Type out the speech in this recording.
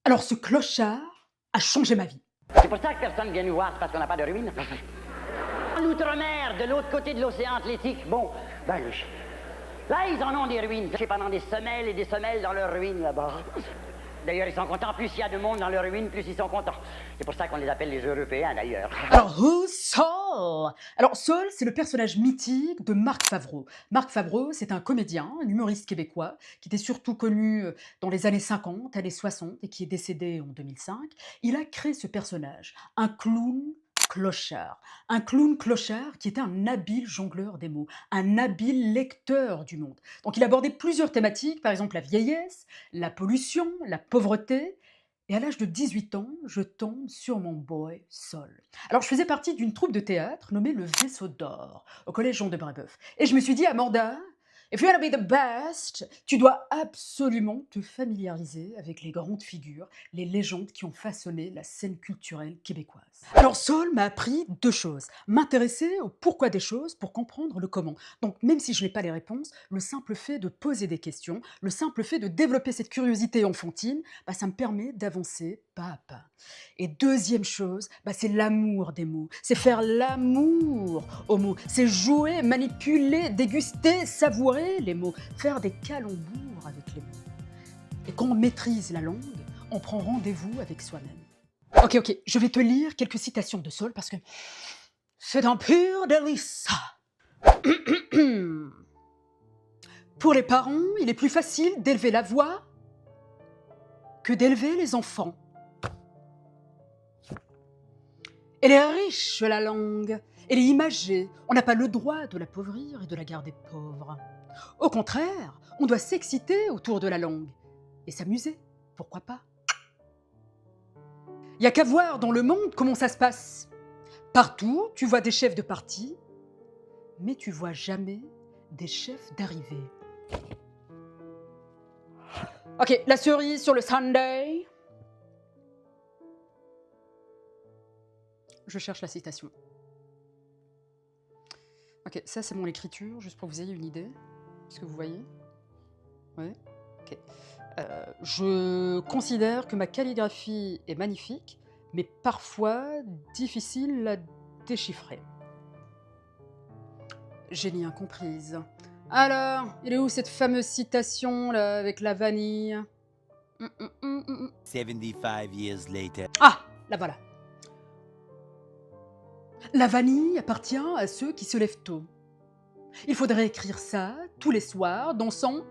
Alors ce clochard a changé ma vie. C'est pour ça que personne vient nous voir, c'est parce qu'on n'a pas de ruines. L'outre-mer, de l'autre côté de l'océan Atlantique, bon, ben, là, ils en ont des ruines. J'ai pendant des semelles et des semelles dans leurs ruines là-bas. D'ailleurs, ils sont contents. Plus il y a de monde dans leurs ruines, plus ils sont contents. C'est pour ça qu'on les appelle les Européens, d'ailleurs. Alors who's Saul? Alors Saul, c'est le personnage mythique de Marc Favreau. Marc Favreau, c'est un comédien, un humoriste québécois, qui était surtout connu dans les années 50, années 60, et qui est décédé en 2005. Il a créé ce personnage, un clown clochard. Un clown clochard qui était un habile jongleur des mots, un habile lecteur du monde. Donc il abordait plusieurs thématiques, par exemple la vieillesse, la pollution, la pauvreté. Et à l'âge de 18 ans, je tombe sur mon boy Sol. Alors je faisais partie d'une troupe de théâtre nommée le Vaisseau d'Or, au collège Jean de Brébeuf. Et je me suis dit, Amanda, if you want to be the best, tu dois absolument te familiariser avec les grandes figures, les légendes qui ont façonné la scène culturelle québécoise. Alors Sol m'a appris deux choses. M'intéresser au pourquoi des choses pour comprendre le comment. Donc même si je n'ai pas les réponses, le simple fait de poser des questions, le simple fait de développer cette curiosité enfantine, ça me permet d'avancer pas à pas. Et deuxième chose, c'est l'amour des mots. C'est faire l'amour aux mots. C'est jouer, manipuler, déguster, savourer les mots. Faire des calembours avec les mots. Et quand on maîtrise la langue, on prend rendez-vous avec soi-même. Ok, je vais te lire quelques citations de Saul parce que c'est un pur délice. Pour les parents, il est plus facile d'élever la voix que d'élever les enfants. Elle est riche, la langue. Elle est imagée. On n'a pas le droit de l'appauvrir et de la garder pauvre. Au contraire, on doit s'exciter autour de la langue et s'amuser. Pourquoi pas? Il n'y a qu'à voir dans le monde comment ça se passe. Partout, tu vois des chefs de parti, mais tu vois jamais des chefs d'arrivée. Ok, la cerise sur le sundae. Je cherche la citation. Ok, ça c'est mon écriture, juste pour que vous ayez une idée. Est-ce que vous voyez? Oui. Ok. Je considère que ma calligraphie est magnifique, mais parfois difficile à déchiffrer. Génie incomprise. Alors, il est où cette fameuse citation là avec la vanille? 75 years later. Ah, la voilà. La vanille appartient à ceux qui se lèvent tôt. Il faudrait écrire ça tous les soirs dans son